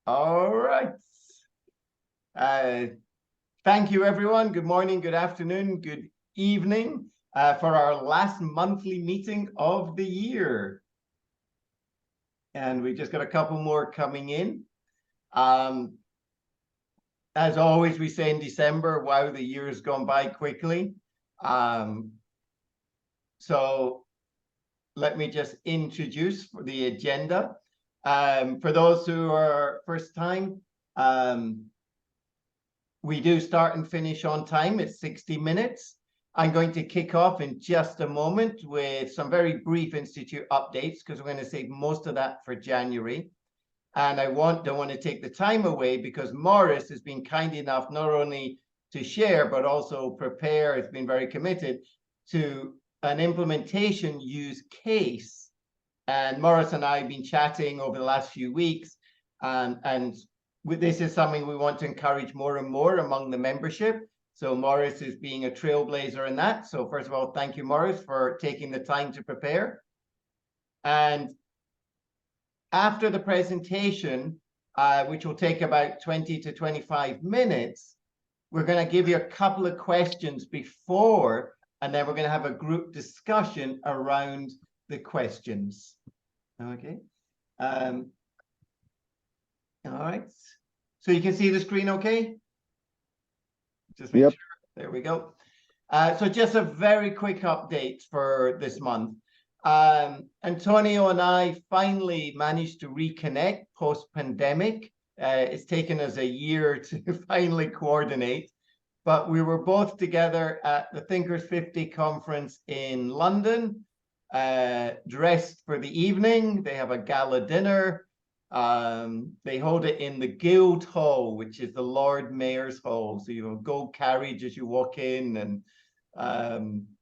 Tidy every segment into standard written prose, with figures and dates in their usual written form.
All right. Thank you, everyone. Good morning, good afternoon, good evening for our last monthly meeting of the year. And we just got a couple more coming in. As always, we say in December, wow, the year has gone by quickly. So let me just introduce the agenda. For those who are first time, we do start and finish on time. It's 60 minutes. I'm going to kick off in just a moment with some very brief Institute updates because we're going to save most of that for January. And I don't want to take the time away because Morris has been kind enough not only to share, but also prepare, has been very committed to an implementation use case. And Morris and I have been chatting over the last few weeks, and this is something we want to encourage more and more among the membership. So Morris is being a trailblazer in that. So first of all, thank you, Morris, for taking the time to prepare. And after the presentation, which will take about 20 to 25 minutes, we're going to give you a couple of questions before, and then we're going to have a group discussion around the questions. Okay. All right. So you can see the screen okay? Just make sure. There we go. So just a very quick update for this month. Antonio and I finally managed to reconnect post-pandemic. It's taken us a year to finally coordinate, but we were both together at the Thinkers 50 conference in London, dressed for the evening. They have a gala dinner. They hold it in the Guild Hall, which is the Lord Mayor's Hall. So you have a gold carriage as you walk in, and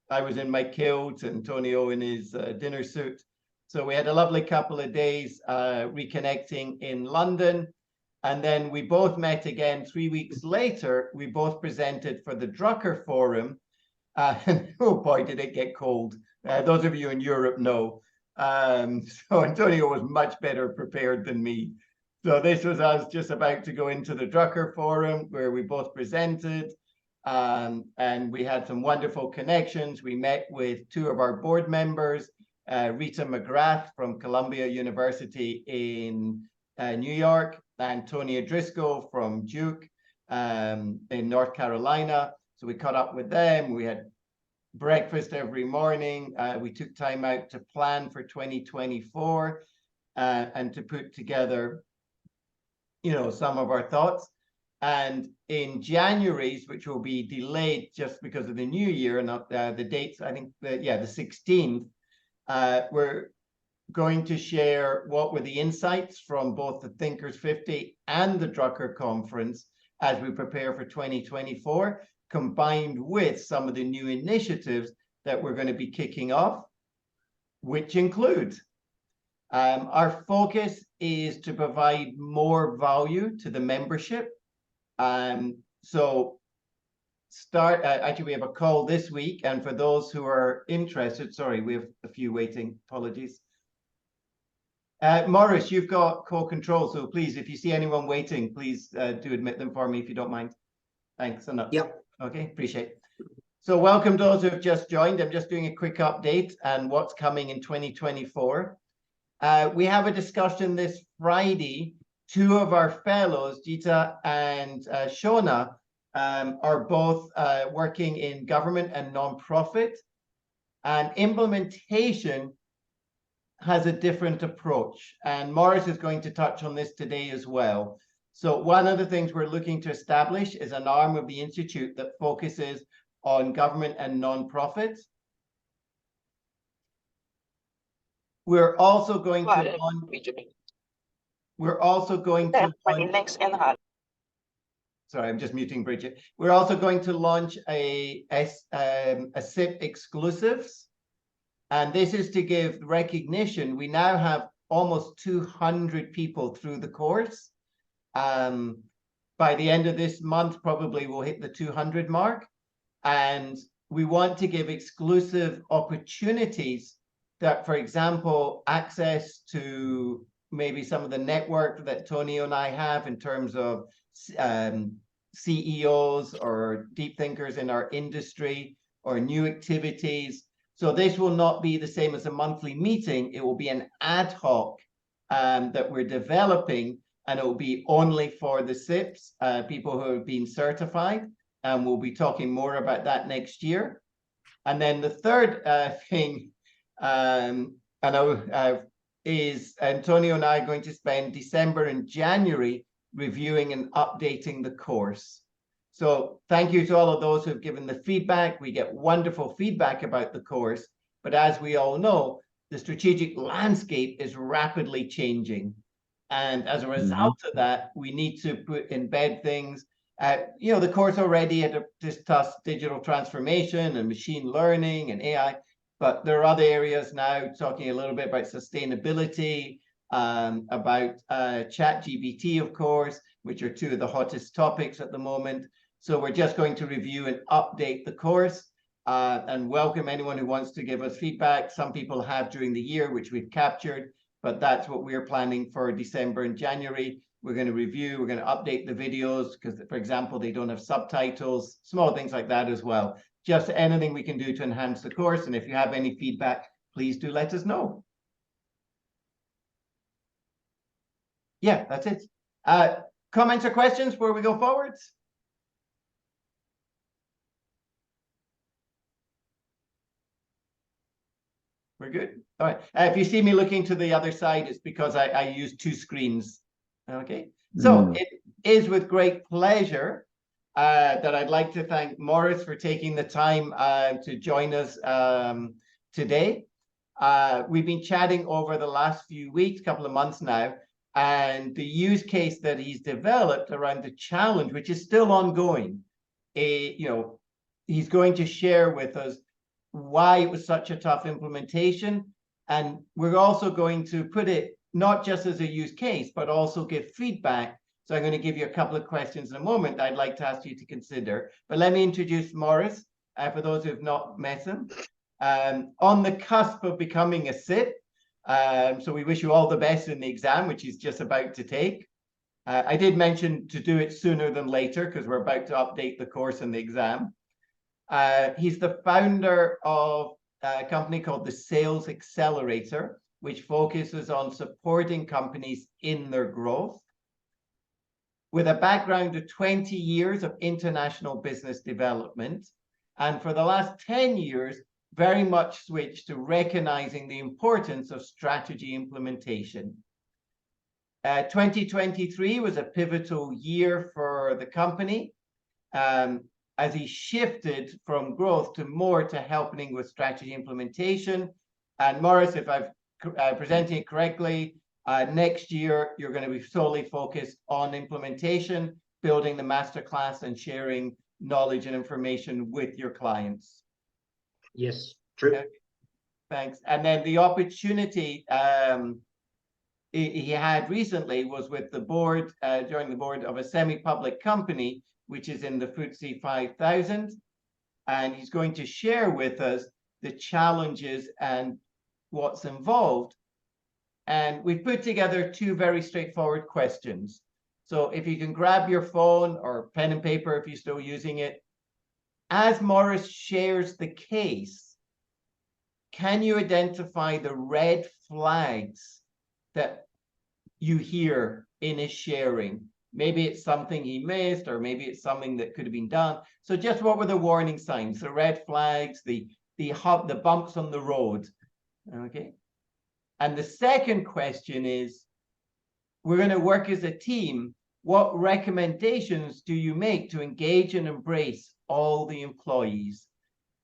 I was in my kilt, Antonio in his dinner suit. So we had a lovely couple of days reconnecting in London. And then we both met again 3 weeks later. We both presented for the Drucker Forum. And oh boy, did it get cold. Those of you in Europe know. So Antonio was much better prepared than me. So this was us just about to go into the Drucker Forum where we both presented. And we had some wonderful connections. We met with two of our board members, Rita McGrath from Columbia University in New York, and Tony Driscoll from Duke in North Carolina. So we caught up with them. We had breakfast every morning. We took time out to plan for 2024 and to put together, some of our thoughts. And in January's, which will be delayed just because of the new year, not the dates, I think, the 16th, we're going to share what were the insights from both the Thinkers 50 and the Drucker Conference as we prepare for 2024, combined with some of the new initiatives that we're going to be kicking off, which include our focus is to provide more value to the membership. So actually we have a call this week, and for those who are interested, sorry, we have a few waiting, apologies. Morris, you've got co-control, so please, if you see anyone waiting, please do admit them for me if you don't mind. Thanks. Yep. Okay, appreciate it. So welcome those who have just joined. I'm just doing a quick update on what's coming in 2024. We have a discussion this Friday. Two of our fellows, Jita and Shona, are both working in government and nonprofit, and implementation has a different approach. And Morris is going to touch on this today as well. So one of the things we're looking to establish is an arm of the Institute that focuses on government and nonprofits. We're also going to launch, sorry, I'm just muting Bridget. We're also going to launch a SIP exclusives. And this is to give recognition. We now have almost 200 people through the course. By the end of this month, probably we'll hit the 200 mark. And we want to give exclusive opportunities that, for example, access to maybe some of the network that Tonio and I have in terms of CEOs or deep thinkers in our industry or new activities. So this will not be the same as a monthly meeting. It will be an ad hoc that we're developing, and it will be only for the SIPs, people who have been certified. And we'll be talking more about that next year. And then the third thing, is Antonio and I are going to spend December and January reviewing and updating the course. So thank you to all of those who have given the feedback. We get wonderful feedback about the course, but as we all know, the strategic landscape is rapidly changing. And as a result of that, we need to embed things. The course already had discussed digital transformation and machine learning and AI, but there are other areas now talking a little bit about sustainability, about ChatGPT, of course, which are two of the hottest topics at the moment. So we're just going to review and update the course and welcome anyone who wants to give us feedback. Some people have during the year, which we've captured, but that's what we're planning for December and January. We're going to review, we're going to update the videos because, for example, they don't have subtitles, small things like that as well. Just anything we can do to enhance the course. And if you have any feedback, please do let us know. Yeah, that's it. Comments or questions before we go forwards? We're good. All right. If you see me looking to the other side, it's because I use two screens. Okay. So it is with great pleasure that I'd like to thank Morris for taking the time to join us today. We've been chatting over the last few weeks, couple of months now, and the use case that he's developed around the challenge, which is still ongoing. He's going to share with us why it was such a tough implementation. And we're also going to put it not just as a use case, but also give feedback. So I'm going to give you a couple of questions in a moment I'd like to ask you to consider. But let me introduce Morris, for those who have not met him. On the cusp of becoming a SIP. So we wish you all the best in the exam, which he's just about to take. I did mention to do it sooner than later because we're about to update the course and the exam. He's the founder of a company called the Sales Accelerator, which focuses on supporting companies in their growth. With a background of 20 years of international business development, and for the last 10 years, very much switched to recognizing the importance of strategy implementation. 2023 was a pivotal year for the company. As he shifted from growth to helping with strategy implementation. And Morris, if I've presenting it correctly, next year, you're going to be solely focused on implementation, building the masterclass and sharing knowledge and information with your clients. Yes, true. Okay. Thanks. And then the opportunity he had recently was with the board, joining the board of a semi-public company, which is in the FTSE 5000. And he's going to share with us the challenges and what's involved. And we've put together two very straightforward questions. So if you can grab your phone or pen and paper if you're still using it. As Morris shares the case, can you identify the red flags that you hear in his sharing? Maybe it's something he missed, or maybe it's something that could have been done. So just what were the warning signs, the red flags, the bumps on the road? Okay. And the second question is, we're going to work as a team. What recommendations do you make to engage and embrace all the employees?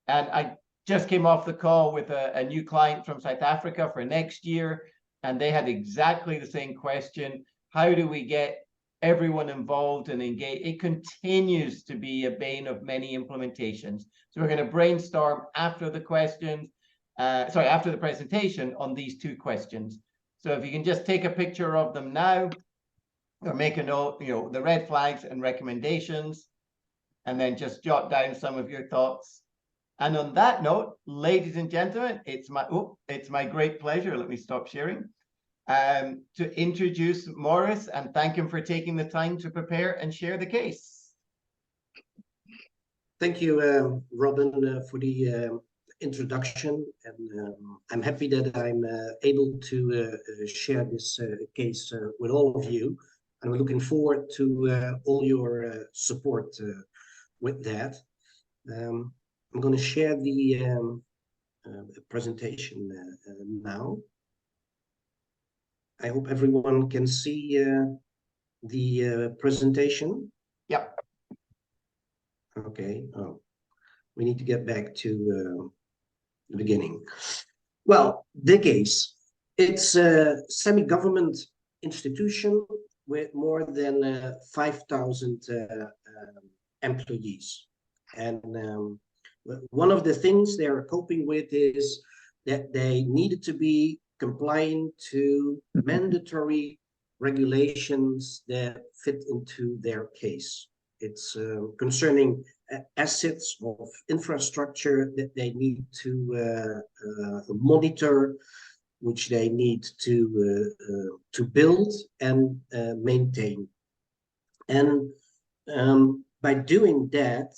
And I just came off the call with a new client from South Africa for next year, and they had exactly the same question. How do we get everyone involved and engaged? It continues to be a bane of many implementations. So we're going to brainstorm after the questions, after the presentation on these two questions. So if you can just take a picture of them now, or make a note, the red flags and recommendations, and then just jot down some of your thoughts. And on that note, ladies and gentlemen, it's my great pleasure. Let me stop sharing. to introduce Morris and thank him for taking the time to prepare and share the case. Thank you, Robin, for the introduction. And I'm happy that I'm able to share this case with all of you. And we're looking forward to all your support with that. I'm going to share the presentation now. I hope everyone can see the presentation. Yep. Okay. Oh, we need to get back to the beginning. Well, the case. It's a semi-government institution with more than 5,000 employees. And one of the things they are coping with is that they needed to be compliant to mandatory regulations that fit into their case. It's concerning assets of infrastructure that they need to monitor, which they need to build and maintain. And by doing that,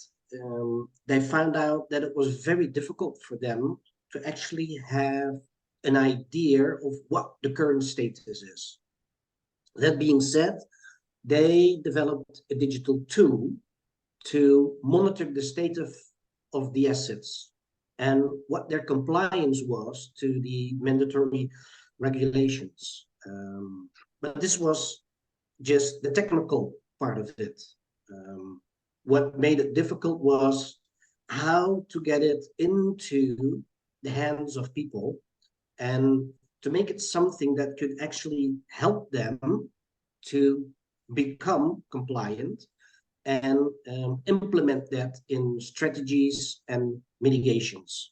they found out that it was very difficult for them to actually have an idea of what the current status is. That being said, they developed a digital tool to monitor the state of the assets and what their compliance was to the mandatory regulations. But this was just the technical part of it. What made it difficult was how to get it into the hands of people and to make it something that could actually help them to become compliant and implement that in strategies and mitigations.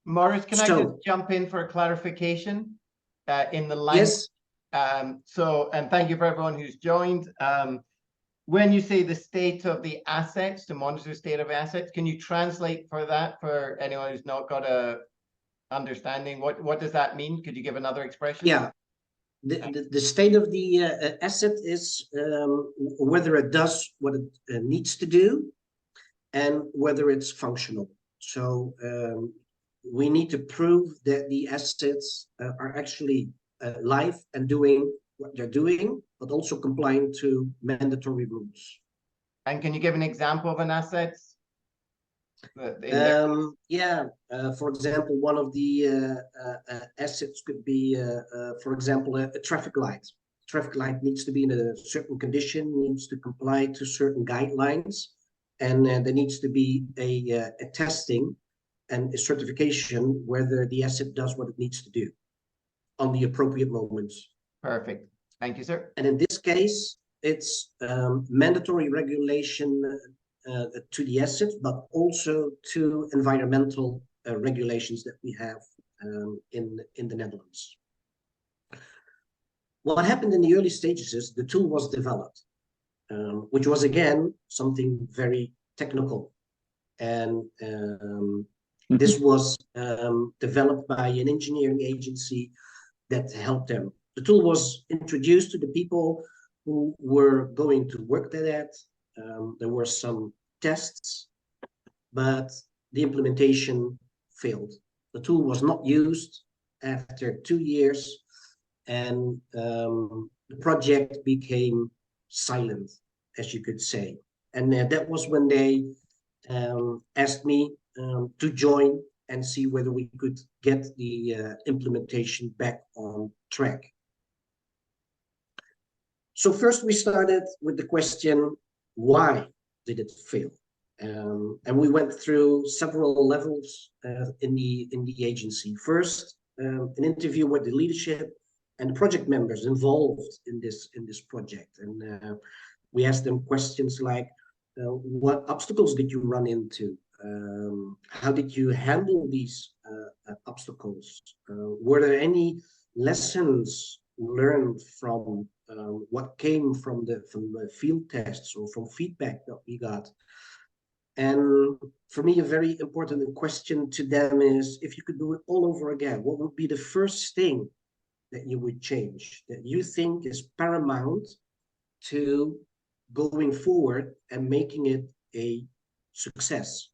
Morris, can I just jump in for a clarification in the language? Yes. And thank you for everyone who's joined. When you say the state of the assets, to monitor the state of assets, can you translate for that for anyone who's not got a understanding? What does that mean? Could you give another expression? Yeah. The state of the asset is whether it does what it needs to do and whether it's functional. So we need to prove that the assets are actually live and doing what they're doing, but also compliant to mandatory rules. And can you give an example of an asset? For example, one of the assets could be, for example, a traffic light. Traffic light needs to be in a certain condition, needs to comply to certain guidelines, and there needs to be a testing and a certification whether the asset does what it needs to do on the appropriate moments. Perfect. Thank you, sir. And in this case, it's mandatory regulation to the assets, but also to environmental regulations that we have in the Netherlands. What happened in the early stages is the tool was developed, which was again something very technical, and this was developed by an engineering agency that helped them. The tool was introduced to the people who were going to work at that. There were some tests, but the implementation failed. The tool was not used after 2 years, and the project became silent, as you could say. And that was when they asked me to join and see whether we could get the implementation back on track. So first we started with the question, why did it fail? And we went through several levels in the agency. First, an interview with the leadership and the project members involved in this project, and we asked them questions like, what obstacles did you run into? How did you handle these obstacles? Were there any lessons learned from what came from the field tests or from feedback that we got? And for me, a very important question to them is, if you could do it all over again, what would be the first thing that you would change, that you think is paramount to going forward and making it a success?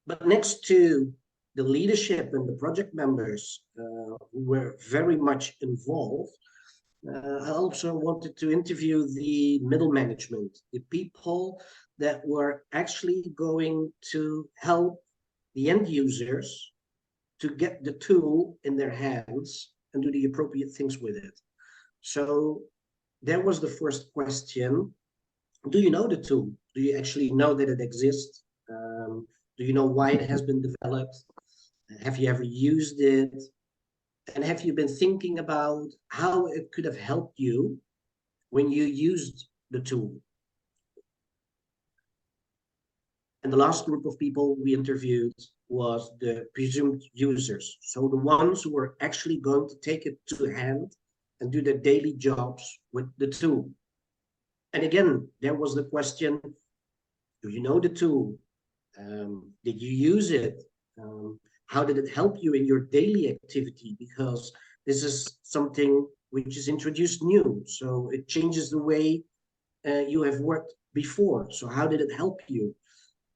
But next to the leadership and the project members who were very much involved, I also wanted to interview the middle management, the people that were actually going to help the end users to get the tool in their hands and do the appropriate things with it. So that was the first question. Do you know the tool? Do you actually know that it exists? Do you know why it has been developed? Have you ever used it? And have you been thinking about how it could have helped you when you used the tool? And the last group of people we interviewed was the presumed users. So the ones who were actually going to take it to hand and do their daily jobs with the tool. And again, there was the question, do you know the tool? Did you use it? How did it help you in your daily activity? Because this is something which is introduced new. So it changes the way you have worked before. So how did it help you?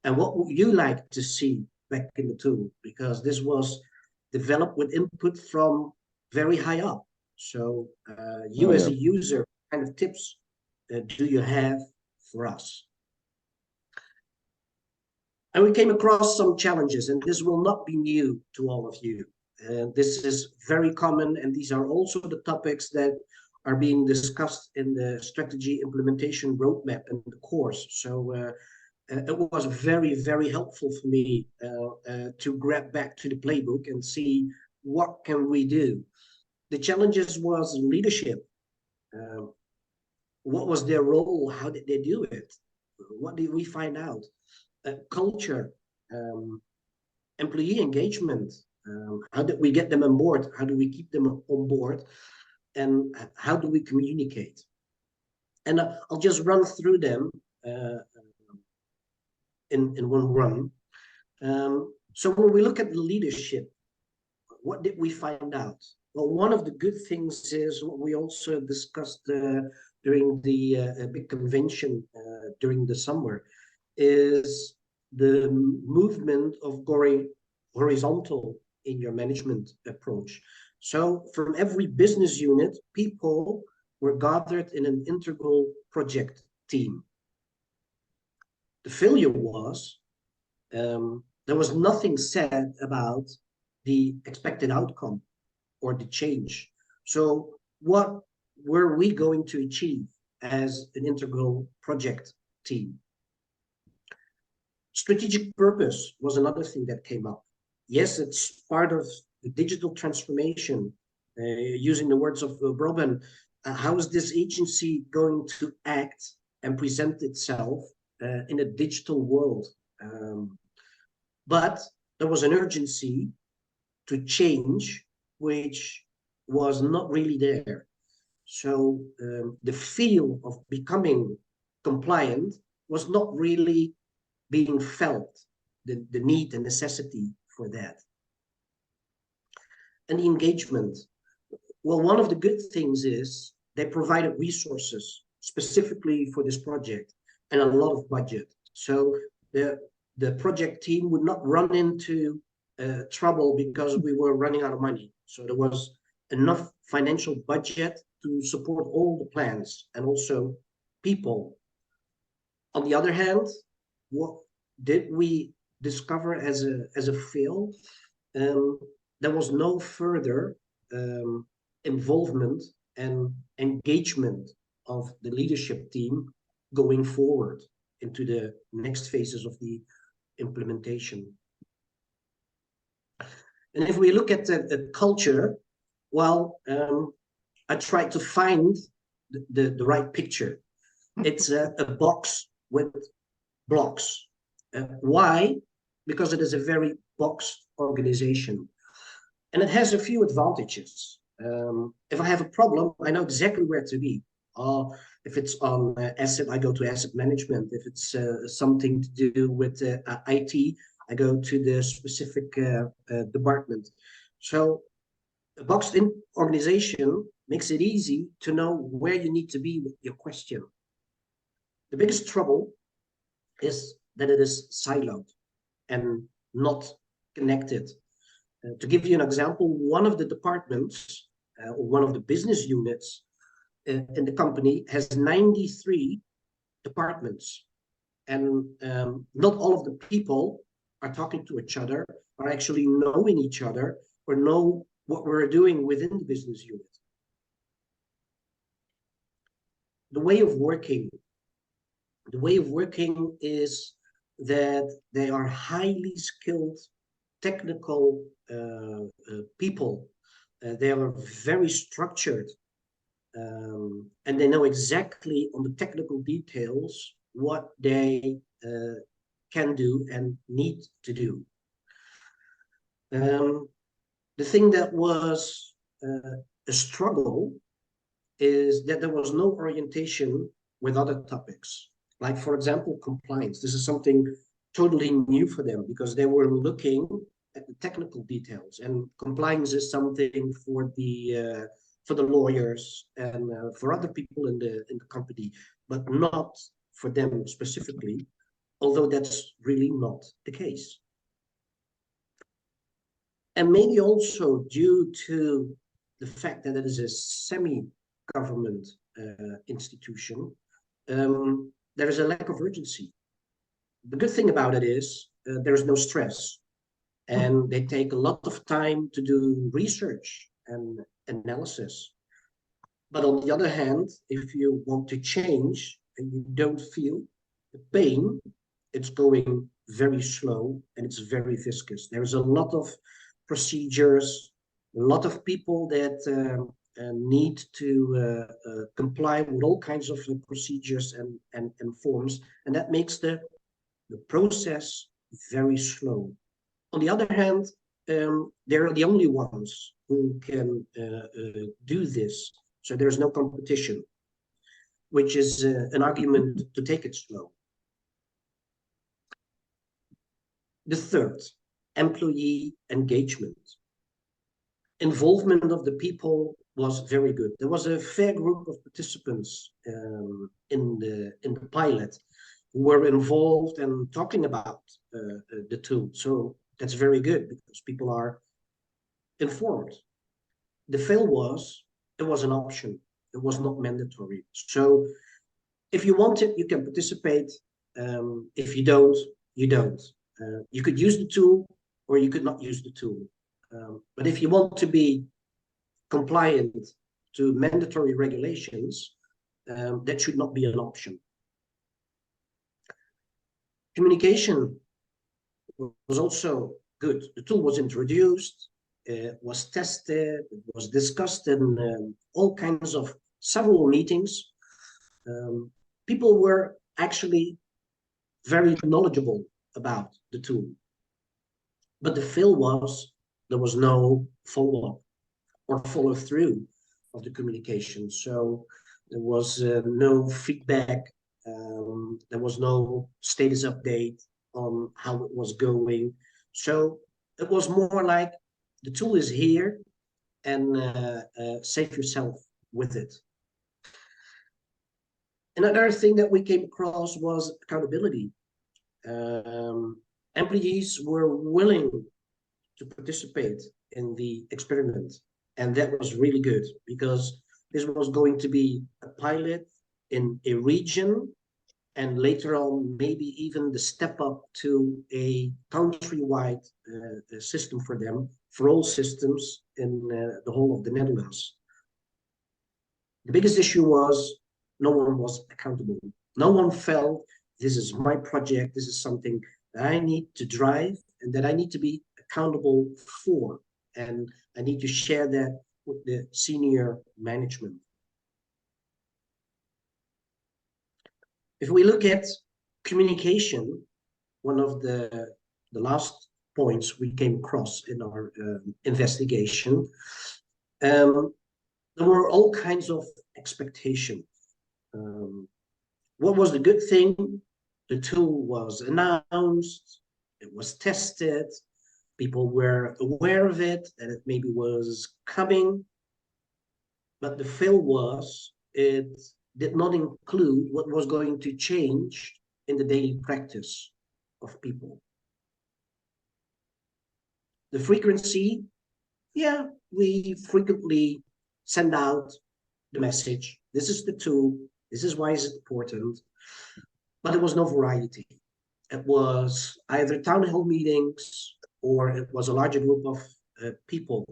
And what would you like to see back in the tool? Because this was developed with input from very high up. So you as a user, what kind of tips do you have for us? And we came across some challenges, and this will not be new to all of you. This is very common, and these are also the topics that are being discussed in the strategy implementation roadmap and the course. So it was very, very helpful for me to grab back to the playbook and see what can we do. The challenges was leadership. What was their role? How did they do it? What did we find out? Culture, employee engagement. How did we get them on board? How do we keep them on board? And how do we communicate? And I'll just run through them in one run. So when we look at the leadership, what did we find out? Well, one of the good things is what we also discussed during the big convention during the summer is the movement of going horizontal in your management approach. So from every business unit, people were gathered in an integral project team. The failure was there was nothing said about the expected outcome or the change. So what were we going to achieve as an integral project team? Strategic purpose was another thing that came up. Yes, it's part of the digital transformation. Using the words of Robin, how is this agency going to act and present itself in a digital world? But there was an urgency to change, which was not really there. So the feel of becoming compliant was not really being felt, the need and necessity for that. And the engagement. Well, one of the good things is they provided resources specifically for this project and a lot of budget. So the project team would not run into trouble because we were running out of money. So there was enough financial budget to support all the plans and also people. On the other hand, what did we discover as a fail? There was no further involvement and engagement of the leadership team going forward into the next phases of the implementation. And if we look at the culture, well, I tried to find the right picture. It's a box with blocks. Why? Because it is a very box organization. And it has a few advantages. If I have a problem, I know exactly where to be. If it's on asset, I go to asset management. If it's something to do with IT, I go to the specific department. So A boxed-in organization makes it easy to know where you need to be with your question. The biggest trouble is that it is siloed and not connected. To give you an example, one of the departments or one of the business units in the company has 93 departments, and not all of the people are talking to each other, are actually knowing each other, or know what we're doing within the business unit. The way of working is that they are highly skilled technical people. They are very structured, and they know exactly on the technical details what they can do and need to do. The thing that was a struggle is that there was no orientation with other topics. Like, for example, compliance. This is something totally new for them because they were looking at the technical details, and compliance is something for the lawyers and for other people in the company, but not for them specifically, although that's really not the case. And maybe also due to the fact that it is a semi-government institution, there is a lack of urgency. The good thing about it is there is no stress, and they take a lot of time to do research and analysis. But on the other hand, if you want to change and you don't feel the pain, it's going very slow and it's very viscous. There's a lot of procedures, a lot of people that need to comply with all kinds of procedures and forms, and that makes the process very slow. On the other hand, they're the only ones who can do this, so there's no competition, which is an argument to take it slow. The third, employee engagement. Involvement of the people was very good. There was a fair group of participants in the pilot who were involved and talking about the tool. So that's very good because people are informed. The fail was, it was an option. It was not mandatory. So if you want it, you can participate. If you don't, you don't. You could use the tool or you could not use the tool. But if you want to be compliant to mandatory regulations, that should not be an option. Communication was also good. The tool was introduced, was tested, it was discussed in all kinds of several meetings. People were actually very knowledgeable about the tool. But the fail was there was no follow-up or follow-through of the communication. So there was no feedback. There was no status update on how it was going. So it was more like the tool is here and save yourself with it. Another thing that we came across was accountability. Employees were willing to participate in the experiment, and that was really good because this was going to be a pilot in a region, and later on maybe even the step up to a countrywide system for them, for all systems in the whole of the Netherlands. The biggest issue was no one was accountable. No one felt this is my project, this is something that I need to drive and that I need to be accountable for, and I need to share that with the senior management. If we look at communication, one of the last points we came across in our investigation, there were all kinds of expectations. What was the good thing? The tool was announced, it was tested, People were aware of it, that it maybe was coming, but the fail was it did not include what was going to change in the daily practice of people. The frequency, yeah, we frequently send out the message. This is the tool. This is why it's important. But there was no variety. It was either town hall meetings or it was a larger group of people.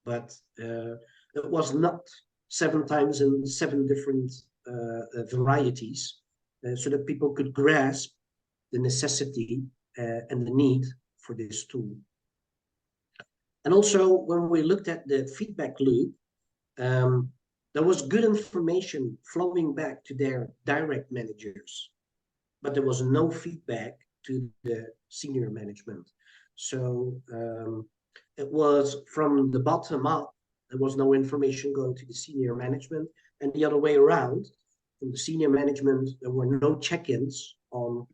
But it was not 7 times in 7 different varieties, so that people could grasp the necessity and the need for this tool. And also, when we looked at the feedback loop, there was good information flowing back to their direct managers, but there was no feedback to the senior management. So it was from the bottom up. There was no information going to the senior management, and the other way around. From the senior management, there were no check-ins on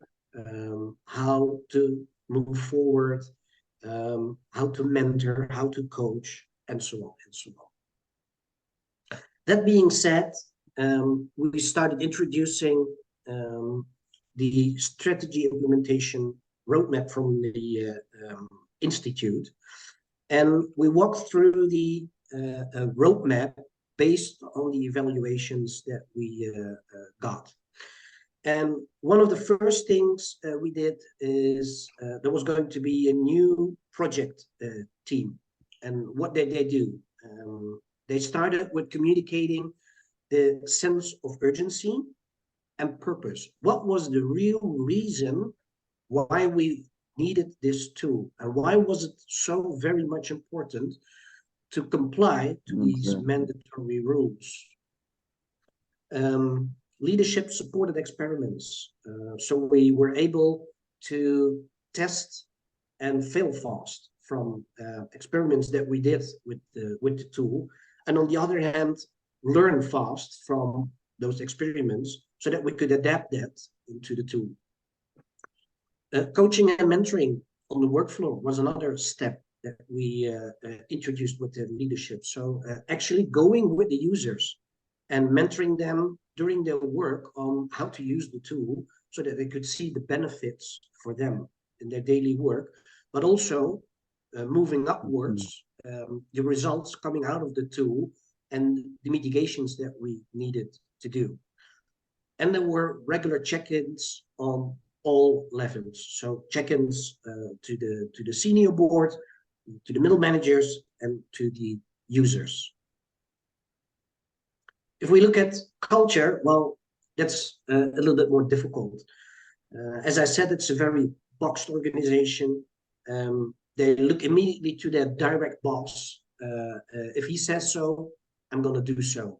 how to move forward, how to mentor, how to coach, and so on and so on. That being said, we started introducing the strategy implementation roadmap from the Institute. And we walked through the roadmap based on the evaluations that we got. And one of the first things we did is there was going to be a new project team. And what did they do? They started with communicating the sense of urgency and purpose. What was the real reason why we needed this tool, and why was it so very much important to comply to these mandatory rules? Leadership supported experiments. So we were able to test and fail fast from experiments that we did with the tool. And on the other hand, learn fast from those experiments so that we could adapt that into the tool. Coaching and mentoring on the workflow was another step that we introduced with the leadership. So actually going with the users and mentoring them during their work on how to use the tool so that they could see the benefits for them in their daily work, but also moving upwards, the results coming out of the tool and the mitigations that we needed to do. And there were regular check-ins on all levels. So check-ins to the senior board, to the middle managers, and to the users. If we look at culture, well, that's a little bit more difficult. As I said, it's a very boxed organization. They look immediately to their direct boss. If he says so, I'm going to do so.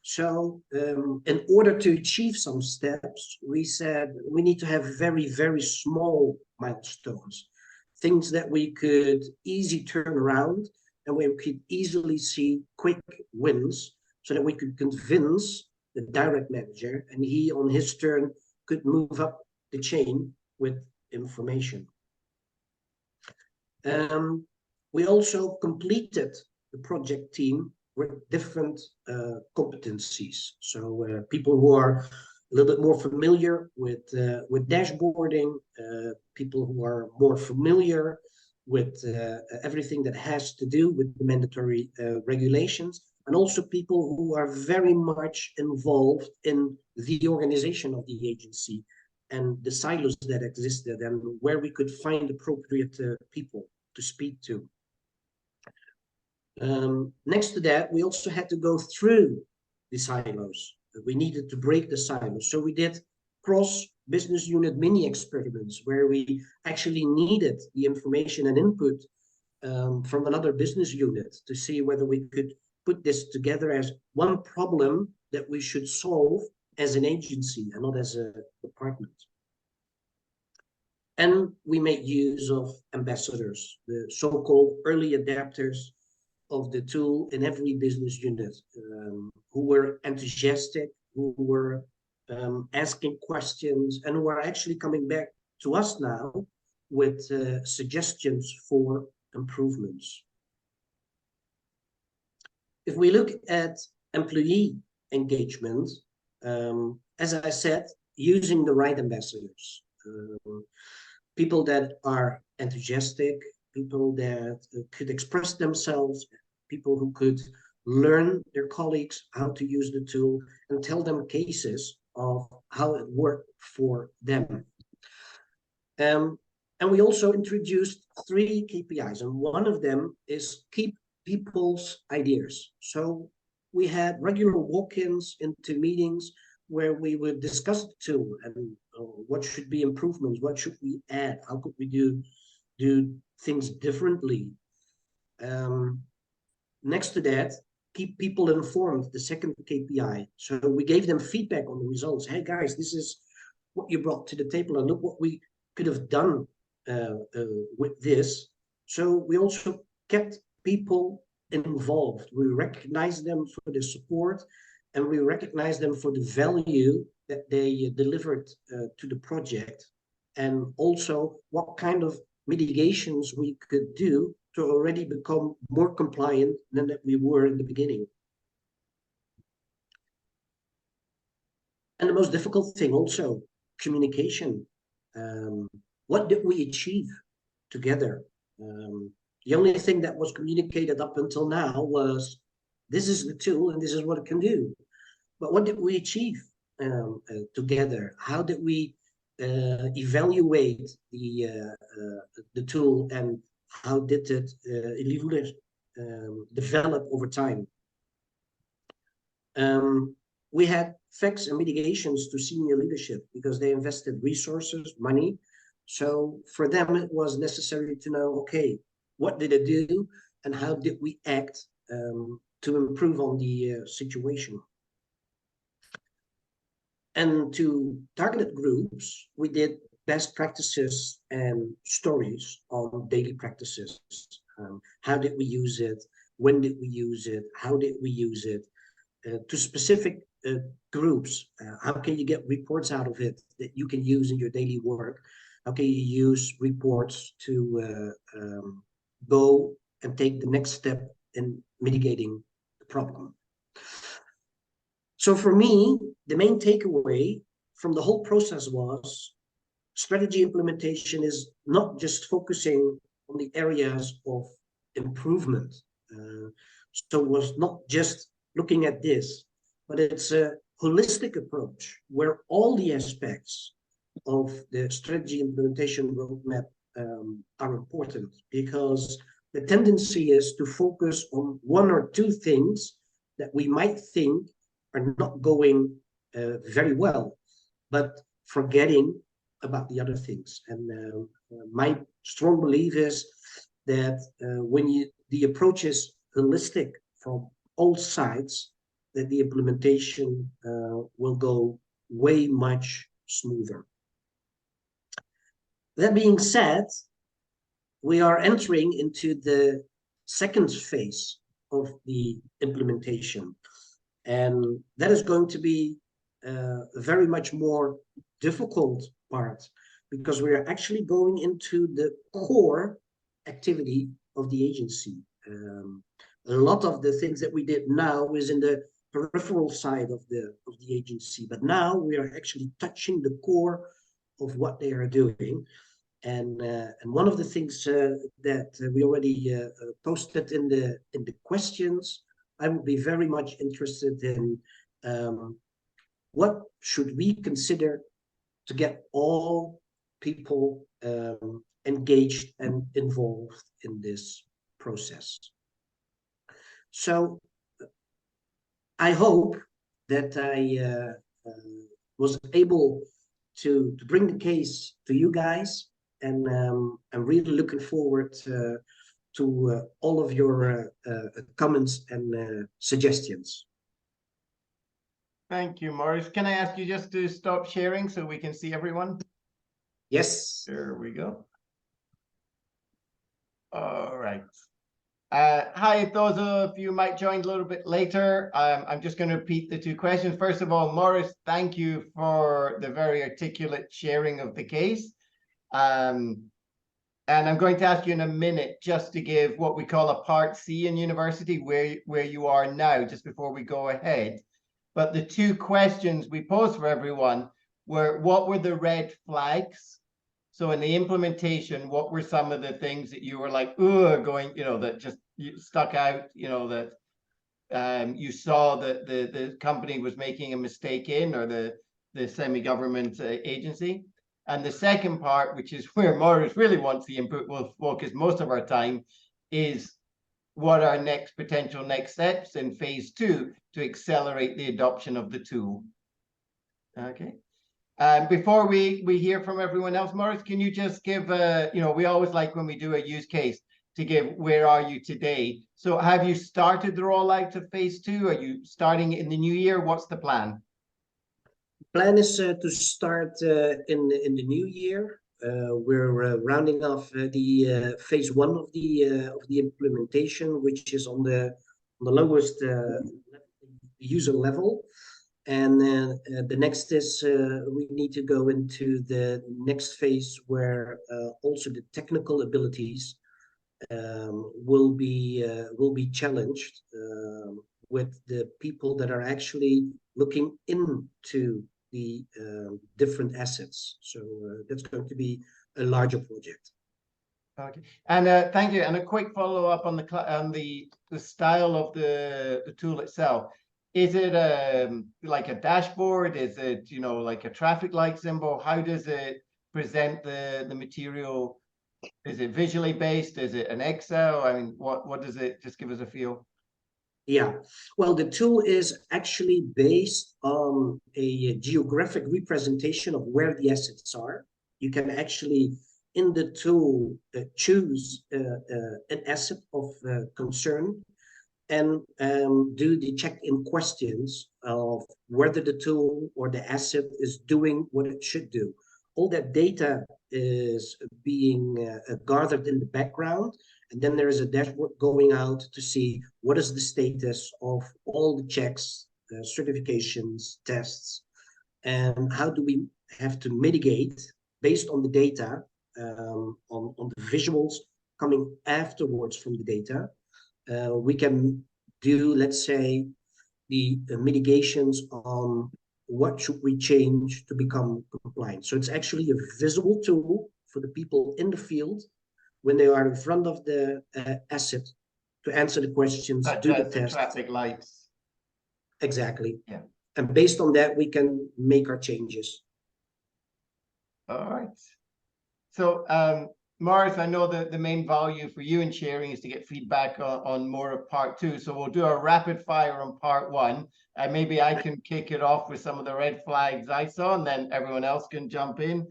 So in order to achieve some steps, we said we need to have very, very small milestones, things that we could easily turn around and we could easily see quick wins so that we could convince the direct manager and he on his turn could move up the chain with information. We also completed the project team with different competencies. So people who are a little bit more familiar with dashboarding, people who are more familiar with everything that has to do with the mandatory regulations, and also people who are very much involved in the organization of the agency and the silos that existed and where we could find appropriate people to speak to. Next to that, we also had to go through the silos. We needed to break the silos. So we did cross-business unit mini experiments where we actually needed the information and input from another business unit to see whether we could put this together as one problem that we should solve as an agency and not as a department. And we made use of ambassadors, the so-called early adapters of the tool in every business unit, who were enthusiastic, who were asking questions, and who are actually coming back to us now with suggestions for improvements. If we look at employee engagement, as I said, using the right ambassadors, people that are enthusiastic, people that could express themselves, people who could learn their colleagues how to use the tool and tell them cases of how it worked for them. And we also introduced 3 KPIs, and one of them is keep people's ideas. So we had regular walk-ins into meetings where we would discuss the tool and what should be improvements, what should we add, how could we do things differently. Next to that, keep people informed, the second KPI. So we gave them feedback on the results. Hey guys, this is what you brought to the table, and look what we could have done with this. So we also kept people involved. We recognize them for the support, and we recognize them for the value that they delivered to the project, and also what kind of mitigations we could do to already become more compliant than that we were in the beginning. And the most difficult thing also, communication. What did we achieve together? The only thing that was communicated up until now was, this is the tool and this is what it can do. But what did we achieve together? How did we evaluate the tool, and how did it develop over time? We had facts and mitigations to senior leadership because they invested resources, money. So for them, it was necessary to know, okay, what did it do and how did we act to improve on the situation? And to targeted groups, we did best practices and stories on daily practices. How did we use it? When did we use it? How did we use it? To specific groups, how can you get reports out of it that you can use in your daily work? How can you use reports to go and take the next step in mitigating the problem? So for me, the main takeaway from the whole process was strategy implementation is not just focusing on the areas of improvement. So it was not just looking at this, but it's a holistic approach where all the aspects of the strategy implementation roadmap are important, because the tendency is to focus on 1 or 2 things that we might think are not going very well, but forgetting about the other things. And my strong belief is that when the approach is holistic from all sides, that the implementation will go way much smoother. That being said, we are entering into the second phase of the implementation. And that is going to be a very much more difficult part, because we are actually going into the core activity of the agency. A lot of the things that we did now is in the peripheral side of the agency, but now we are actually touching the core of what they are doing. And one of the things that we already posted in the questions, I would be very much interested in what should we consider to get all people engaged and involved in this process. So I hope that I was able to bring the case to you guys, and I'm really looking forward to all of your comments and suggestions. Thank you, Maurice. Can I ask you just to stop sharing so we can see everyone? Yes. There we go. All right. Hi, those of you might join a little bit later. I'm just going to repeat the 2 questions. First of all, Maurice, thank you for the very articulate sharing of the case. And I'm going to ask you in a minute just to give what we call a part C in university, where you are now, just before we go ahead. But the two questions we posed for everyone were, what were the red flags? So in the implementation, what were some of the things that you were like, oh, going, that just stuck out, that you saw that the company was making a mistake in, or the semi-government agency? And the second part, which is where Morris really wants the input, we'll focus most of our time, is what are potential next steps in phase 2 to accelerate the adoption of the tool. Okay. Before we hear from everyone else, Morris, can you just give we always like when we do a use case to give where are you today. So have you started the rollout of phase 2? Are you starting in the new year? What's the plan? Plan is to start in the new year. We're rounding off the phase 1 of the implementation, which is on the lowest user level. And the next is we need to go into the next phase where also the technical abilities will be challenged with the people that are actually looking into the different assets. So that's going to be a larger project. Okay, and thank you. And a quick follow up on the style of the tool itself. Is it like a dashboard? Is it like a traffic light symbol? How does it present the material? Is it visually based? Is it an Excel? I mean, what does it, just give us a feel? Yeah, well, the tool is actually based on a geographic representation of where the assets are. You can actually, in the tool, choose an asset of concern and do the check-in questions of whether the tool or the asset is doing what it should do. All that data is being gathered in the background, and then there is a dashboard going out to see what is the status of all the checks, certifications, tests, and how do we have to mitigate based on the data, on the visuals coming afterwards from the data. We can do, let's say, the mitigations on what should we change to become compliant. So it's actually a visible tool for the people in the field when they are in front of the asset to answer the questions, do the tests. Traffic lights. Exactly. Yeah. And based on that, we can make our changes. All right. So, Morris, I know that the main value for you in sharing is to get feedback on more of part 2. So we'll do a rapid fire on part 1. Maybe I can kick it off with some of the red flags I saw, and then everyone else can jump in.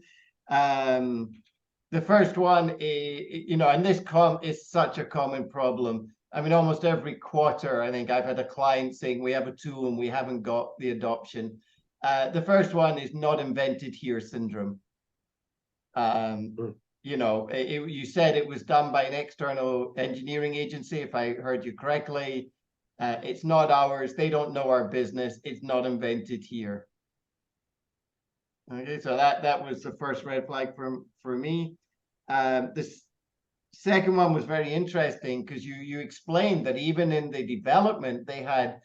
The first one is, and this is such a common problem. I mean, almost every quarter, I think I've had a client saying we have a tool and we haven't got the adoption. The first one is not invented here syndrome. You said it was done by an external engineering agency, if I heard you correctly. It's not ours. They don't know our business. It's not invented here. Okay, so that was the first red flag for me. The second one was very interesting because you explained that even in the development, they had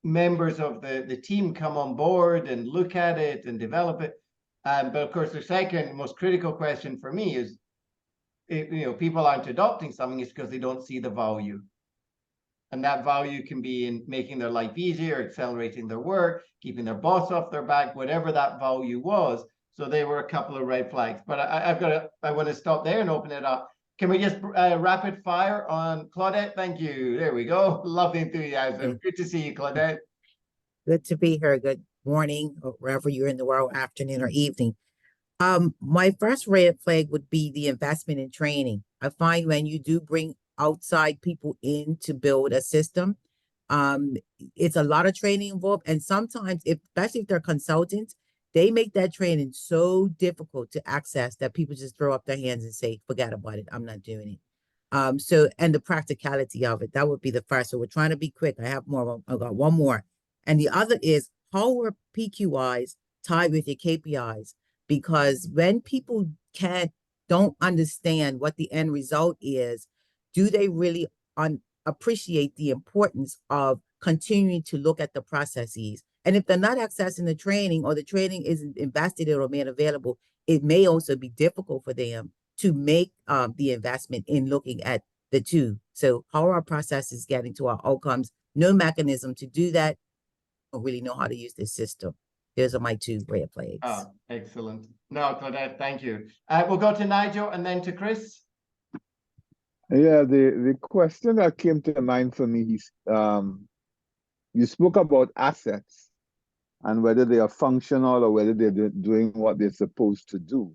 members of the team come on board and look at it and develop it. But of course, the second most critical question for me is, people aren't adopting something, it's because they don't see the value. And that value can be in making their life easier, accelerating their work, keeping their boss off their back, whatever that value was. So they were a couple of red flags. But I want to stop there and open it up. Can we just rapid fire on Claudette? Thank you. There we go. Love the enthusiasm. Good to see you, Claudette. Good to be here. Good morning, or wherever you're in the world, afternoon or evening. My first red flag would be the investment in training. I find when you do bring outside people in to build a system, it's a lot of training involved. And sometimes, especially if they're consultants, they make that training so difficult to access that people just throw up their hands and say, forget about it, I'm not doing it. And the practicality of it, that would be the first. So we're trying to be quick. I have more, I've got one more. And the other is, how are PQIs tied with your KPIs? Because when people don't don't understand what the end result is, do they really appreciate the importance of continuing to look at the processes? And if they're not accessing the training, or the training isn't invested in or made available, it may also be difficult for them to make the investment in looking at the two. So how are our processes getting to our outcomes? No mechanism to do that. Don't really know how to use this system. Those are my two red flags. Oh, excellent. No, Claudette, thank you. We'll go to Nigel and then to Chris. Yeah, the question that came to mind for me is, you spoke about assets and whether they are functional or whether they're doing what they're supposed to do.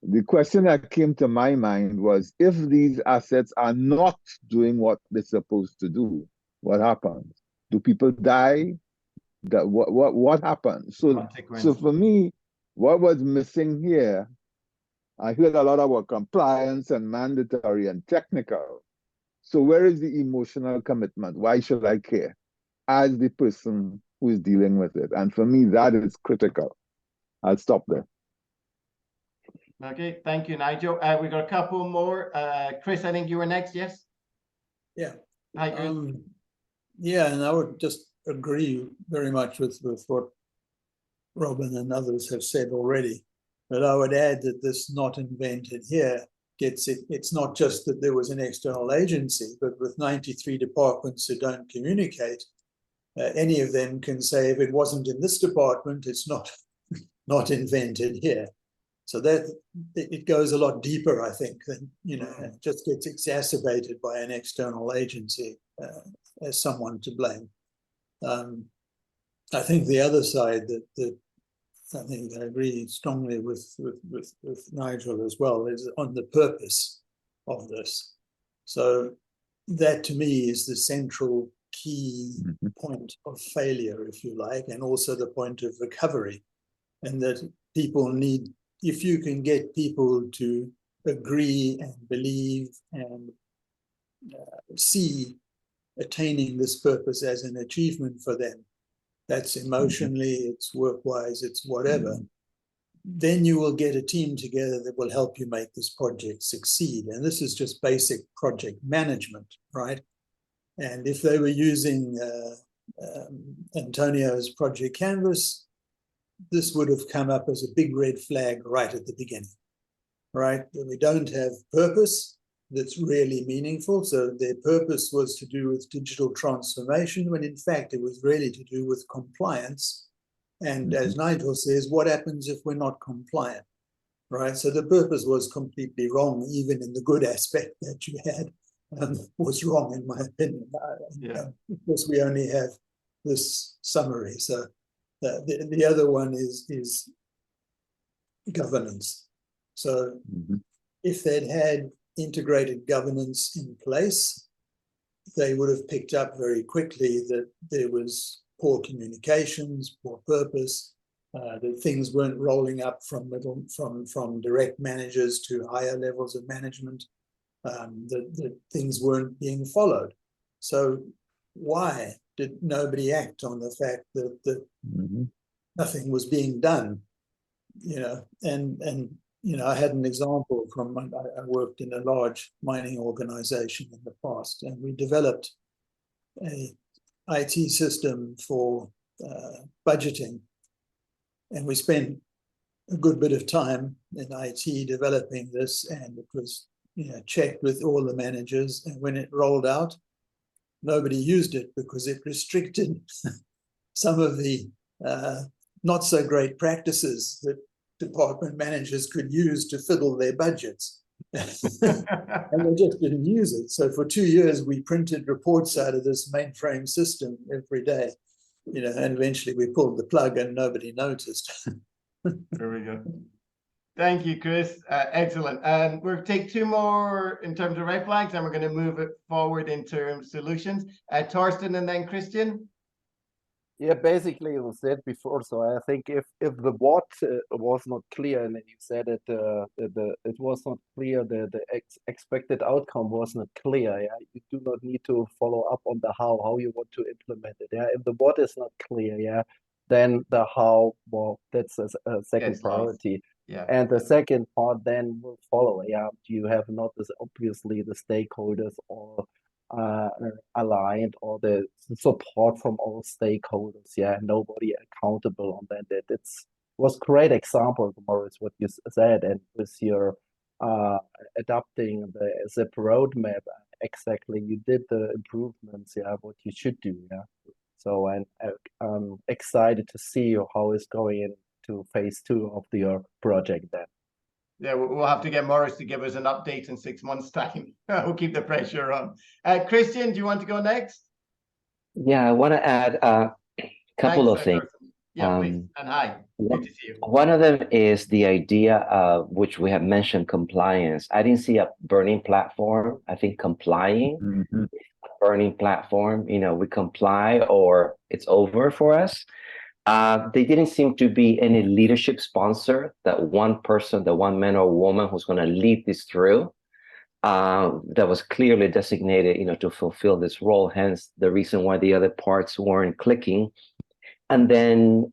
The question that came to my mind was, if these assets are not doing what they're supposed to do, what happens? Do people die? What happens? So for me, what was missing here, I heard a lot about compliance and mandatory and technical. So where is the emotional commitment? Why should I care as the person who is dealing with it? And for me, that is critical. I'll stop there. Okay, thank you, Nigel. We got a couple more. Chris, I think you were next, yes? Yeah. Hi, Chris. Yeah, and I would just agree very much with what Robin and others have said already. But I would add that this not invented here gets it. It's not just that there was an external agency, but with 93 departments who don't communicate, any of them can say, if it wasn't in this department, it's not invented here. So that it goes a lot deeper, I think, than, it just gets exacerbated by an external agency as someone to blame. I think the other side that I think I agree strongly with Nigel as well is on the purpose of this. So that to me is the central key point of failure, if you like, and also the point of recovery, and that people need. If you can get people to agree and believe and see attaining this purpose as an achievement for them, that's emotionally, it's work-wise, it's whatever, then you will get a team together that will help you make this project succeed. And this is just basic project management, right? And if they were using Antonio's Project Canvas, this would have come up as a big red flag right at the beginning, right? That we don't have purpose that's really meaningful. So their purpose was to do with digital transformation, when in fact it was really to do with compliance. And as Nigel says, what happens if we're not compliant, right? So the purpose was completely wrong, even in the good aspect that you had was wrong, in my opinion. Of course, we only have this summary. So the other one is governance. So if they'd had integrated governance in place, they would have picked up very quickly that there was poor communications, poor purpose, that things weren't rolling up from direct managers to higher levels of management, that things weren't being followed. So why did nobody act on the fact that nothing was being done? I had an example from I worked in a large mining organization in the past, and we developed a IT system for budgeting, and we spent a good bit of time in IT developing this, and it was checked with all the managers, and when it rolled out, nobody used it because it restricted some of the not so great practices that department managers could use to fiddle their budgets. And they just didn't use it. So for 2 years, we printed reports out of this mainframe system every day, and eventually we pulled the plug and nobody noticed. There we go. Thank you, Chris. Excellent. We'll take two more in terms of red flags, and we're going to move it forward in terms of solutions. Torsten and then Christian. Yeah, basically it was said before. So I think if the what was not clear, and then you said it, it was not clear, the expected outcome was not clear. Yeah, you do not need to follow up on the how you want to implement it. Yeah, if the what is not clear, yeah, then the how, well, that's a second priority. Yeah. And the second part then will follow. Yeah, you have not this obviously the stakeholders or aligned or the support from all stakeholders. Yeah, nobody accountable on that. It's was great example, Morris, what you said, and with your adopting the ZIP roadmap, exactly you did the improvements. Yeah, what you should do. Yeah. So I'm excited to see how it's going into phase 2 of your project then. Yeah, we'll have to get Morris to give us an update in 6 months' time. We'll keep the pressure on. Christian, do you want to go next? Yeah, I want to add a couple of things. Yeah, please. And hi, good to see you. One of them is the idea of which we have mentioned, compliance. I didn't see a burning platform. I think complying, burning platform, we comply or it's over for us. They didn't seem to be any leadership sponsor, that one person, the one man or woman who's going to lead this through. That was clearly designated, to fulfill this role. Hence the reason why the other parts weren't clicking. And then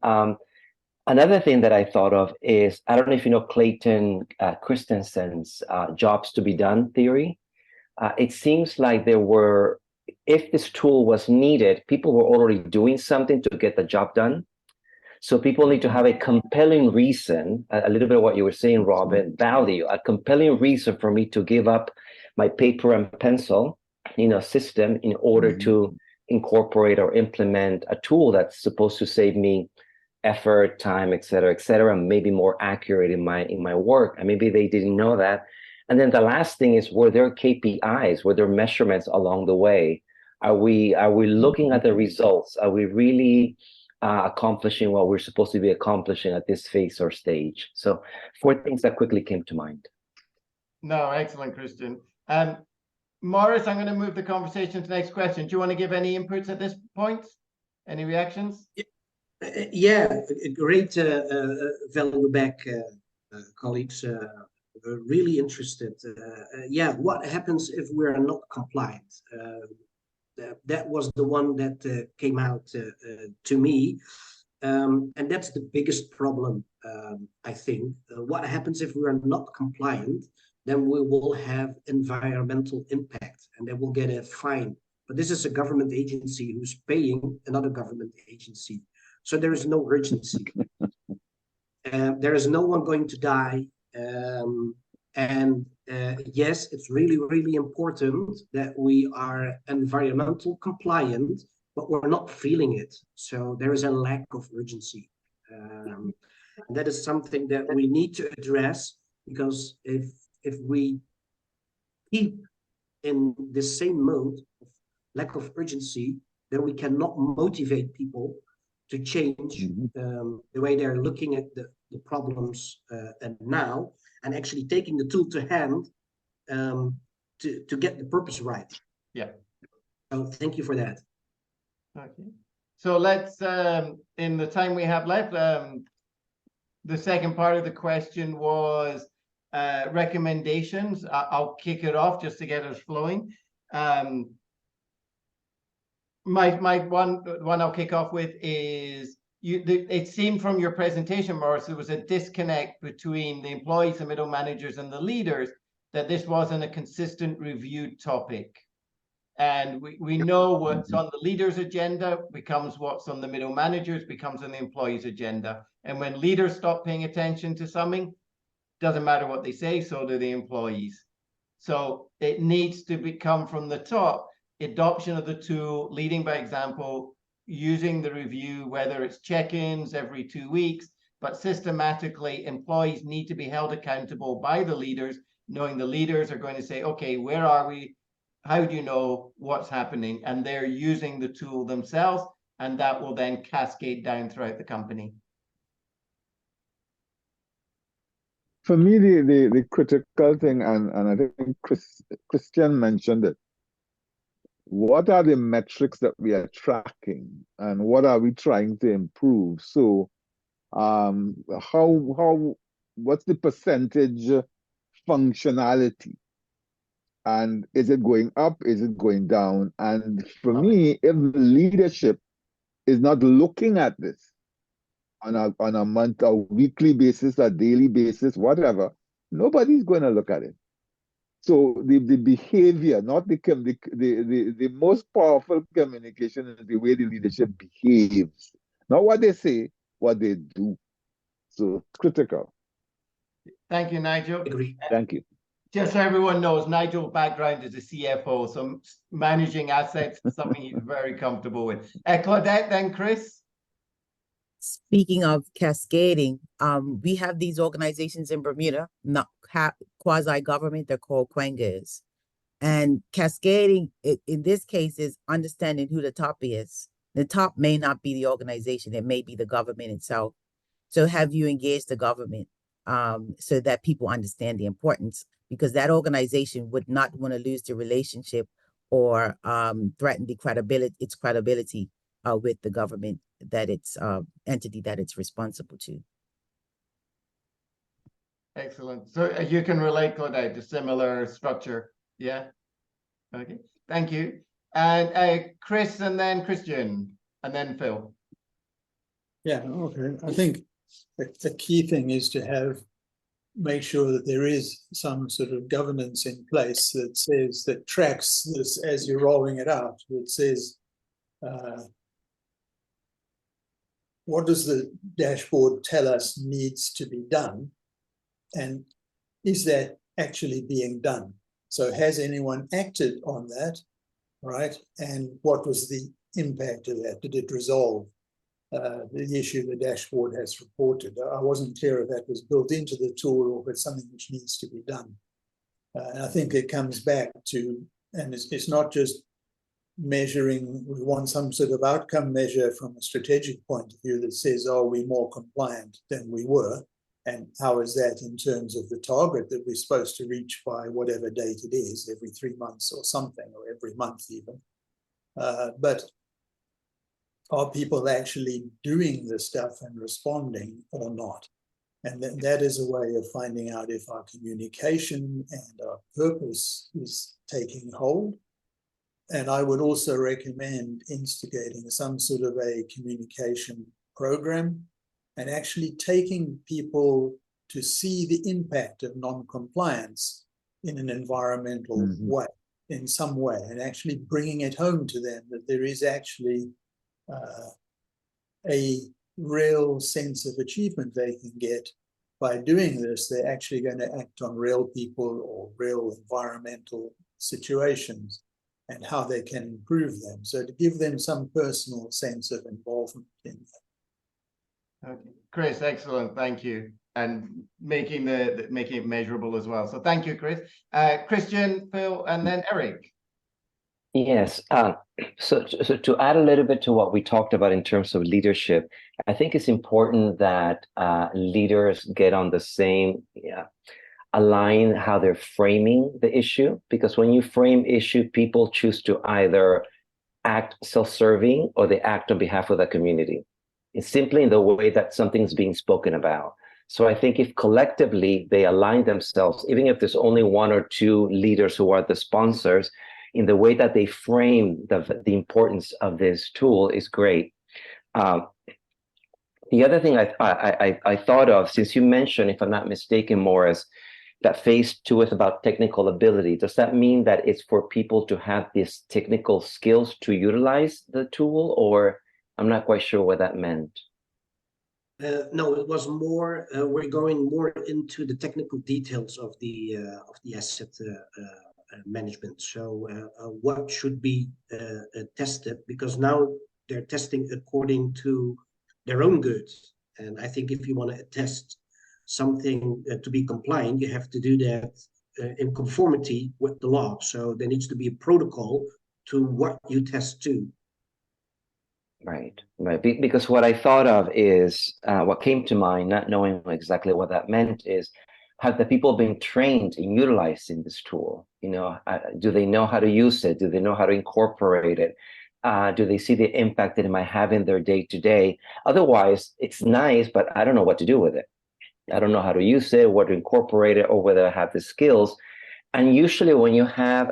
another thing that I thought of is, I don't know if you know Clayton Christensen's jobs to be done theory. It seems like if this tool was needed, people were already doing something to get the job done. So people need to have a compelling reason, a little bit of what you were saying, Robin, value, a compelling reason for me to give up my paper and pencil, system in order to incorporate or implement a tool that's supposed to save me effort, time, et cetera, and maybe more accurate in my work. And maybe they didn't know that. And then the last thing is, were there KPIs? Were there measurements along the way? Are we looking at the results? Are we really accomplishing what we're supposed to be accomplishing at this phase or stage? So 4 things that quickly came to mind. No, excellent, Christian. Morris, I'm going to move the conversation to the next question. Do you want to give any inputs at this point? Any reactions? Yeah, great value back, colleagues. Really interested. Yeah, what happens if we're not compliant? That was the one that came out to me. And that's the biggest problem, I think. What happens if we are not compliant? Then we will have environmental impact and they will get a fine. But this is a government agency who's paying another government agency. So there is no urgency. There is no one going to die. Yes, it's really, really important that we are environmental compliant, but we're not feeling it. So there is a lack of urgency. That is something that we need to address, because if we keep in the same mode of lack of urgency, then we cannot motivate people to change the way they're looking at the problems and now, and actually taking the tool to hand to get the purpose right. Yeah. So thank you for that. Okay. So let's, in the time we have left, the second part of the question was recommendations. I'll kick it off just to get us flowing. My one I'll kick off with is, it seemed from your presentation, Morris, there was a disconnect between the employees, the middle managers, and the leaders, that this wasn't a consistent reviewed topic. And we know what's on the leaders' agenda becomes what's on the middle managers, becomes on the employees' agenda. And when leaders stop paying attention to something, doesn't matter what they say, so do the employees. So it needs to become from the top, adoption of the tool, leading by example, using the review, whether it's check-ins every 2 weeks, but systematically employees need to be held accountable by the leaders, knowing the leaders are going to say, okay, where are we? How do you know what's happening? And they're using the tool themselves, and that will then cascade down throughout the company. For me, the critical thing, and I think Christian mentioned it, what are the metrics that we are tracking and what are we trying to improve? So what's the percentage functionality? And is it going up? Is it going down? And for me, if the leadership is not looking at this, on a month, a weekly basis, a daily basis, whatever, nobody's going to look at it. So the behavior, not the most powerful communication is the way the leadership behaves, not what they say, what they do. So critical. Thank you, Nigel. Agree. Thank you. Just so everyone knows, Nigel's background is a CFO, so managing assets is something he's very comfortable with. Claudette, then Chris. Speaking of cascading, we have these organizations in Bermuda, not quasi-government, they're called quengas. And cascading, in this case, is understanding who the top is. The top may not be the organization, it may be the government itself. So have you engaged the government so that people understand the importance? Because that organization would not want to lose the relationship or threaten its credibility with the government that it's entity that it's responsible to. Excellent. So you can relate, Claudette, to similar structure. Yeah. Okay. Thank you. And Chris, and then Christian, and then Phil. Yeah, okay. I think the key thing is to make sure that there is some sort of governance in place that tracks this as you're rolling it out. That says, what does the dashboard tell us needs to be done? And is that actually being done? So has anyone acted on that, right? And what was the impact of that? Did it resolve the issue the dashboard has reported? I wasn't clear if that was built into the tool or if it's something which needs to be done. And I think it comes back to, and it's not just measuring, we want some sort of outcome measure from a strategic point of view that says, oh, we're more compliant than we were. And how is that in terms of the target that we're supposed to reach by whatever date it is, every 3 months or something, or every month even. But are people actually doing the stuff and responding or not? And that is a way of finding out if our communication and our purpose is taking hold. And I would also recommend instigating some sort of a communication program and actually taking people to see the impact of non-compliance in an environmental way, in some way, and actually bringing it home to them that there is actually a real sense of achievement they can get by doing this. They're actually going to act on real people or real environmental situations and how they can improve them. So to give them some personal sense of involvement in that. Okay. Chris, excellent. Thank you. And making it measurable as well. So thank you, Chris. Christian, Phil, and then Eric. Yes. So to add a little bit to what we talked about in terms of leadership, I think it's important that leaders get on the same align how they're framing the issue, because when you frame issue, people choose to either act self-serving or they act on behalf of the community. It's simply in the way that something's being spoken about. So I think if collectively they align themselves, even if there's only 1 or 2 leaders who are the sponsors, in the way that they frame the importance of this tool is great. The other thing I thought of, since you mentioned, if I'm not mistaken, Morris, that phase 2 is about technical ability. Does that mean that it's for people to have these technical skills to utilize the tool, or I'm not quite sure what that meant? No, it was more, we're going more into the technical details of the asset management. So what should be tested, because now they're testing according to their own goods. And I think if you want to test something to be compliant, you have to do that in conformity with the law. So there needs to be a protocol to what you test to. Right. Because what I thought of is, what came to mind, not knowing exactly what that meant, is have the people been trained in utilizing this tool? You know, do they know how to use it? Do they know how to incorporate it? Do they see the impact that it might have in their day-to-day? Otherwise, it's nice, but I don't know what to do with it. I don't know how to use it, what to incorporate it, or whether I have the skills. And usually when you have,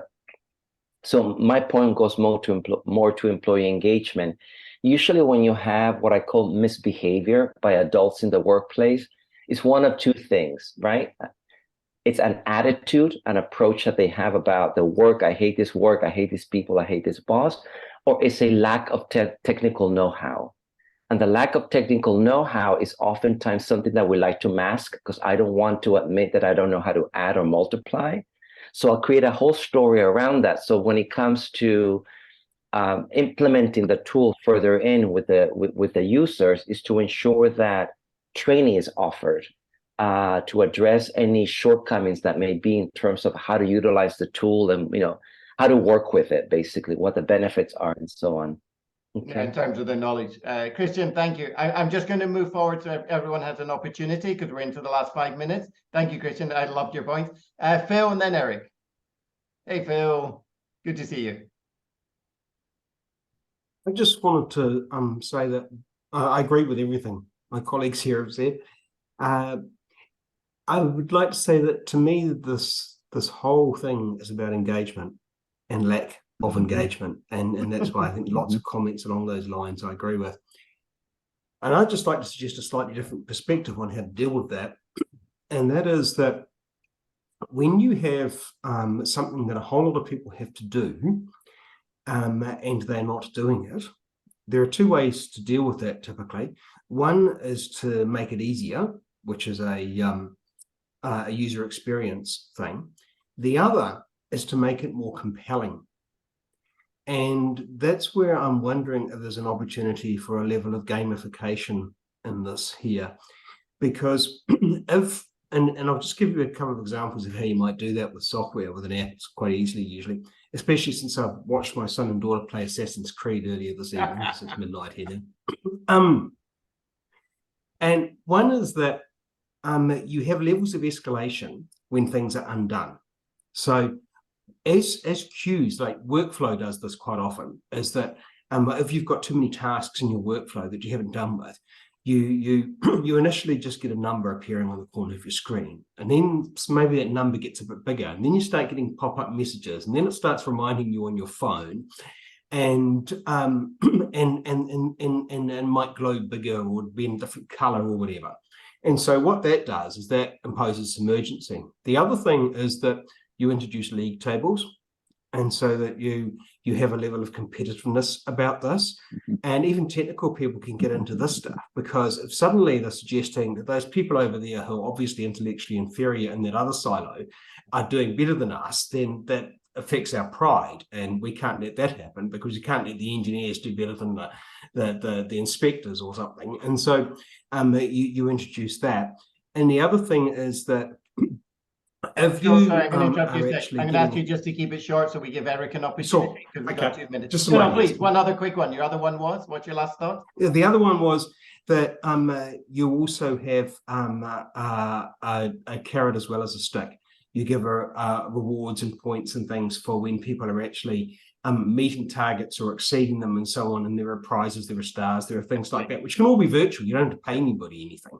so my point goes more to employee engagement. Usually when you have what I call misbehavior by adults in the workplace, it's one of two things, right? It's an attitude, an approach that they have about the work. I hate this work. I hate these people. I hate this boss. Or it's a lack of technical know-how. And the lack of technical know-how is oftentimes something that we like to mask because I don't want to admit that I don't know how to add or multiply. So I'll create a whole story around that. So when it comes to implementing the tool further in with the users, is to ensure that training is offered to address any shortcomings that may be in terms of how to utilize the tool and how to work with it, basically what the benefits are and so on. Okay. Yeah, in terms of the knowledge. Christian, thank you. I'm just going to move forward so everyone has an opportunity because we're into the last 5 minutes. Thank you, Christian. I loved your point. Phil and then Eric. Hey, Phil. Good to see you. I just wanted to say that I agree with everything my colleagues here have said. I would like to say that to me, this whole thing is about engagement and lack of engagement. And that's why I think lots of comments along those lines I agree with. And I'd just like to suggest a slightly different perspective on how to deal with that. And that is that when you have something that a whole lot of people have to do, and they're not doing it, there are two ways to deal with that typically. One is to make it easier, which is a user experience thing. The other is to make it more compelling. And that's where I'm wondering if there's an opportunity for a level of gamification in this here. Because if, and I'll just give you a couple of examples of how you might do that with software, with an app. It's quite easily usually, especially since I've watched my son and daughter play Assassin's Creed earlier this evening, because it's midnight here now. And one is that you have levels of escalation when things are undone. So as queues, like workflow does this quite often, is that if you've got too many tasks in your workflow that you haven't done with, you initially just get a number appearing on the corner of your screen, and then maybe that number gets a bit bigger, and then you start getting pop-up messages, and then it starts reminding you on your phone, and might glow bigger or be in a different color or whatever. And so what that does is that imposes some urgency. The other thing is that you introduce league tables, and so that you have a level of competitiveness about this. And even technical people can get into this stuff, because if suddenly they're suggesting that those people over there who are obviously intellectually inferior in that other silo are doing better than us, then that affects our pride, and we can't let that happen, because you can't let the engineers do better than the inspectors or something. And so you introduce that. And the other thing is that if you sorry, I'm going to interrupt you. I'm going to ask you just to keep it short so we give Eric an opportunity, because we've got 2 minutes. Just please, one other quick one. Your other one was, what's your last thought? Yeah, the other one was that you also have a carrot as well as a stick. You give rewards and points and things for when people are actually meeting targets or exceeding them and so on. And there are prizes, there are stars, there are things like that, which can all be virtual. You don't have to pay anybody anything.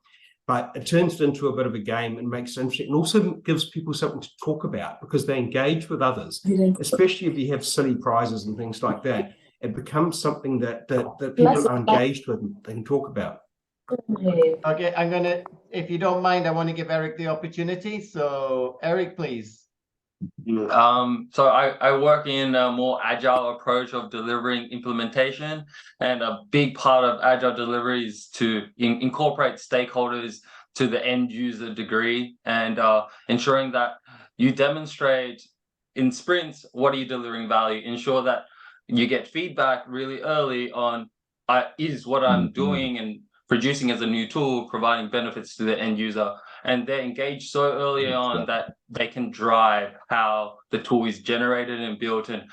But it turns it into a bit of a game and makes it interesting, and also gives people something to talk about, because they engage with others, especially if you have silly prizes and things like that. It becomes something that people are engaged with and they can talk about. Okay, I'm going to, if you don't mind, I want to give Eric the opportunity. So Eric, please. So I work in a more agile approach of delivering implementation, and a big part of agile delivery is to incorporate stakeholders to the end user degree, and ensuring that you demonstrate in sprints what are you delivering value, ensure that you get feedback really early on is what I'm doing and producing as a new tool providing benefits to the end user. And they're engaged so early on that they can drive how the tool is generated and built, and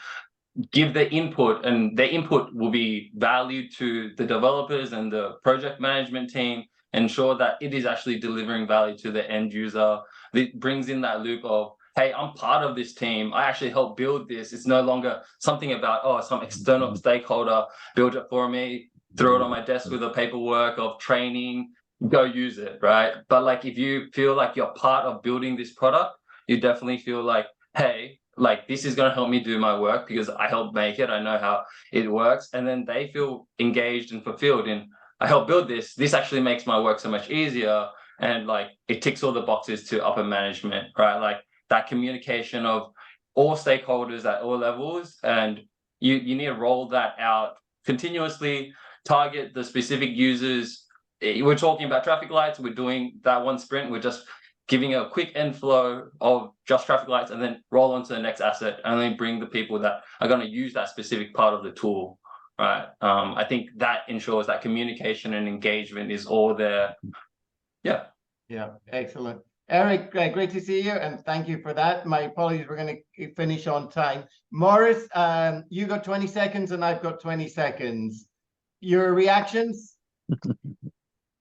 give their input, and their input will be valued to the developers and the project management team, ensure that it is actually delivering value to the end user. It brings in that loop of, hey, I'm part of this team. I actually helped build this. It's no longer something about, oh, some external stakeholder built it for me, throw it on my desk with the paperwork of training, go use it, right? But like, if you feel like you're part of building this product, you definitely feel like, hey, like this is going to help me do my work because I helped make it. I know how it works. And then they feel engaged and fulfilled in, I helped build this. This actually makes my work so much easier. And like it ticks all the boxes to upper management, right? Like that communication of all stakeholders at all levels. And you need to roll that out continuously, target the specific users. We're talking about traffic lights. We're doing that one sprint. We're just giving a quick inflow of just traffic lights and then roll on to the next asset and then bring the people that are going to use that specific part of the tool, right? I think that ensures that communication and engagement is all there. Yeah. Yeah, excellent. Eric, great to see you, and thank you for that. My apologies, we're going to finish on time. Morris, you got 20 seconds and I've got 20 seconds. Your reactions?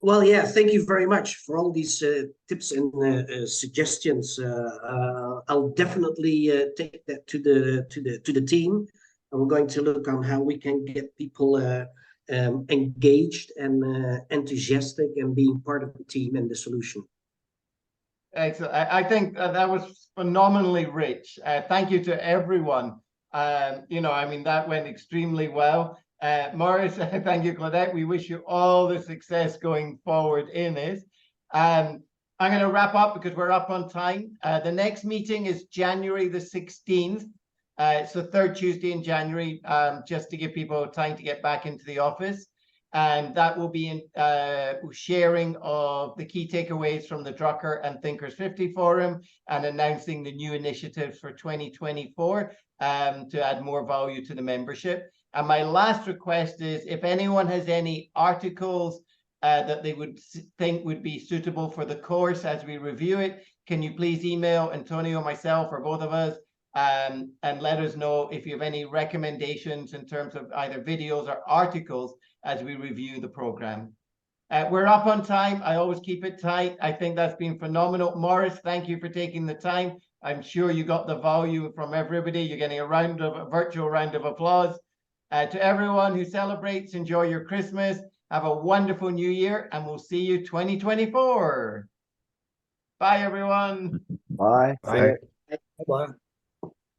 Well, yeah, thank you very much for all these tips and suggestions. I'll definitely take that to the team, and we're going to look on how we can get people engaged and enthusiastic and being part of the team and the solution. Excellent. I think that was phenomenally rich. Thank you to everyone. You know, I mean, that went extremely well. Morris, thank you, Claudette. We wish you all the success going forward in it. I'm going to wrap up because we're up on time. The next meeting is January the 16th. It's the third Tuesday in January, just to give people time to get back into the office. And that will be in sharing of the key takeaways from the Drucker and Thinkers 50 Forum and announcing the new initiatives for 2024 to add more value to the membership. And my last request is if anyone has any articles that they would think would be suitable for the course as we review it, can you please email Antonio, myself, or both of us, and let us know if you have any recommendations in terms of either videos or articles as we review the program. We're up on time. I always keep it tight. I think that's been phenomenal. Morris, thank you for taking the time. I'm sure you got the value from everybody. You're getting a virtual round of applause. To everyone who celebrates, enjoy your Christmas. Have a wonderful new year, and we'll see you 2024. Bye, everyone. Bye. Bye. Bye.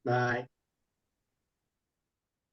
Bye.